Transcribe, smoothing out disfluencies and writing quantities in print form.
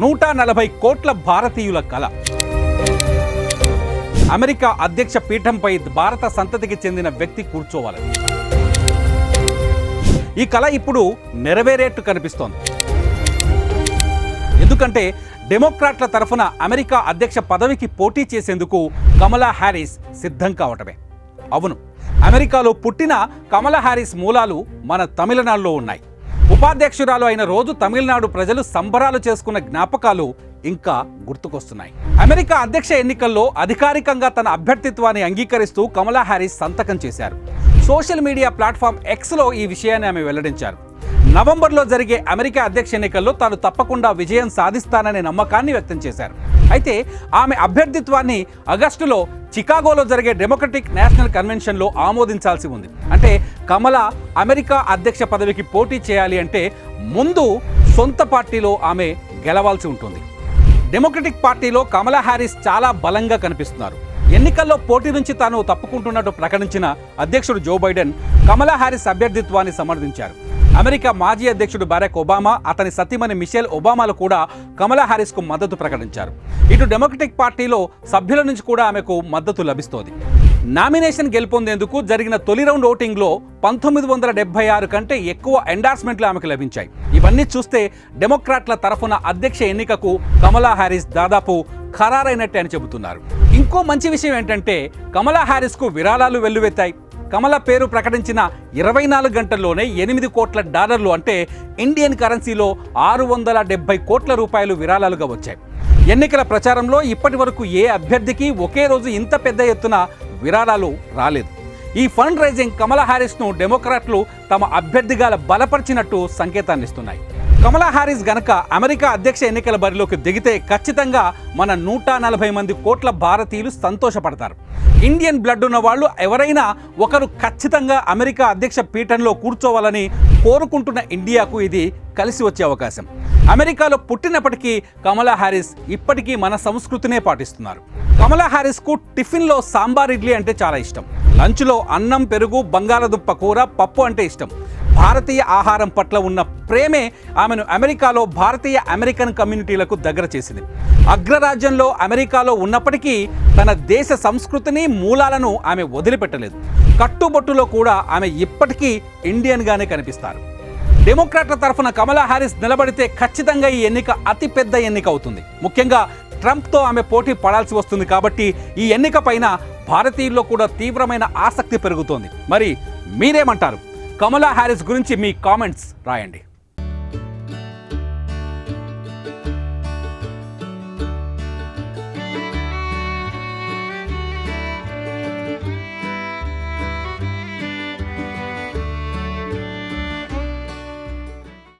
140 కోట్ల భారతీయుల కల. అమెరికా అధ్యక్ష పీఠంపై భారత సంతతికి చెందిన వ్యక్తి కూర్చోవాలని ఈ కల ఇప్పుడు నెరవేరేట్టు కనిపిస్తోంది. ఎందుకంటే డెమోక్రాట్ల తరఫున అమెరికా అధ్యక్ష పదవికి పోటీ చేసేందుకు కమలా హ్యారిస్ సిద్ధం కావటమే. అవును, అమెరికాలో పుట్టిన కమలా హ్యారిస్ మూలాలు మన తమిళనాడులో ఉన్నాయి. ఉపాధ్యక్షురాలు అయిన రోజు తమిళనాడు ప్రజలు సంబరాలు చేసుకున్న జ్ఞాపకాలు ఇంకా గుర్తుకొస్తున్నాయి. అమెరికా అధ్యక్ష ఎన్నికల్లో అధికారికంగా తన అభ్యర్థిత్వాన్ని అంగీకరిస్తూ కమలా హ్యారిస్ సంతకం చేశారు. సోషల్ మీడియా ప్లాట్ఫామ్ ఎక్స్లో ఈ విషయాన్ని ఆమె వెల్లడించారు. నవంబర్లో జరిగే అమెరికా అధ్యక్ష ఎన్నికల్లో తాను తప్పకుండా విజయం సాధిస్తాననే నమ్మకాన్ని వ్యక్తం చేశారు. అయితే ఆమె అభ్యర్థిత్వాన్ని ఆగస్టులో చికాగోలో జరిగే డెమోక్రటిక్ నేషనల్ కన్వెన్షన్లో ఆమోదించాల్సి ఉంది. అంటే కమల అమెరికా అధ్యక్ష పదవికి పోటీ చేయాలి అంటే ముందు సొంత పార్టీలో ఆమె గెలవాల్సి ఉంటుంది. డెమోక్రటిక్ పార్టీలో కమలా హ్యారిస్ చాలా బలంగా కనిపిస్తున్నారు. ఎన్నికల్లో పోటీ నుంచి తాను తప్పుకుంటున్నట్టు ప్రకటించిన అధ్యక్షుడు జో బైడెన్ కమలా హ్యారిస్ అభ్యర్థిత్వాన్ని సమర్థించారు. అమెరికా మాజీ అధ్యక్షుడు బరాక్ ఒబామా, అతని సతీమణి మిషెల్ ఒబామాలు కూడా కమలా హ్యారిస్కు మద్దతు ప్రకటించారు. ఇటు డెమోక్రటిక్ పార్టీలో సభ్యుల నుంచి కూడా ఆమెకు మద్దతు లభిస్తోంది. నామినేషన్ గెలుపొందేందుకు జరిగిన తొలి రౌండ్ ఓటింగ్లో 1976 కంటే ఎక్కువ ఎండార్స్మెంట్లు ఆమెకు లభించాయి. ఇవన్నీ చూస్తే డెమోక్రాట్ల తరఫున అధ్యక్ష ఎన్నికకు కమలా హ్యారిస్ దాదాపు ఖరారైనట్టే అని చెబుతున్నారు. ఇంకో మంచి విషయం ఏంటంటే కమలా హ్యారిస్కు విరాళాలు వెల్లువెత్తాయి. కమల పేరు ప్రకటించిన 24 గంటల్లోనే $8 కోట్ల అంటే ఇండియన్ కరెన్సీలో 670 కోట్ల రూపాయలు విరాళాలుగా వచ్చాయి. ఎన్నికల ప్రచారంలో ఇప్పటి వరకు ఏ అభ్యర్థికి ఒకే రోజు ఇంత పెద్ద ఎత్తున విరాళాలు రాలేదు. ఈ ఫండ్ రైజింగ్ కమలా హ్యారిస్ను డెమోక్రాట్లు తమ అభ్యర్థిగా బలపరిచినట్టు సంకేతాన్ని ఇస్తున్నాయి. కమలా హ్యారిస్ గనక అమెరికా అధ్యక్ష ఎన్నికల బరిలోకి దిగితే ఖచ్చితంగా మన 140 మంది కోట్ల భారతీయులు సంతోషపడతారు. ఇండియన్ బ్లడ్ ఉన్న వాళ్ళు ఎవరైనా ఒకరు ఖచ్చితంగా అమెరికా అధ్యక్ష పీఠంలో కూర్చోవాలని కోరుకుంటున్న ఇండియాకు ఇది కలిసి వచ్చే అవకాశం. అమెరికాలో పుట్టినప్పటికీ కమలా హ్యారిస్ ఇప్పటికీ మన సంస్కృతినే పాటిస్తున్నారు. కమలా హ్యారిస్కు టిఫిన్లో సాంబార్ ఇడ్లీ అంటే చాలా ఇష్టం. లంచ్లో అన్నం, పెరుగు, బంగాళదుంప కూర, పప్పు అంటే ఇష్టం. భారతీయ ఆహారం పట్ల ఉన్న ప్రేమే ఆమెను అమెరికాలో భారతీయ అమెరికన్ కమ్యూనిటీలకు దగ్గర చేసింది. అగ్రరాజ్యంలో అమెరికాలో ఉన్నప్పటికీ తన దేశ సంస్కృతిని, మూలాలను ఆమె వదిలిపెట్టలేదు. కట్టుబొట్టులో కూడా ఆమె ఇప్పటికీ ఇండియన్గానే కనిపిస్తారు. డెమోక్రాట్ల తరఫున కమలా హ్యారిస్ నిలబడితే ఖచ్చితంగా ఈ ఎన్నిక అతిపెద్ద ఎన్నిక అవుతుంది. ముఖ్యంగా ట్రంప్తో ఆమె పోటీ పడాల్సి వస్తుంది కాబట్టి ఈ ఎన్నిక పైన భారతీయుల్లో కూడా తీవ్రమైన ఆసక్తి పెరుగుతోంది. మరి మీరేమంటారు? కమలా హ్యారిస్ గురించి మీ కామెంట్స్ రాయండి.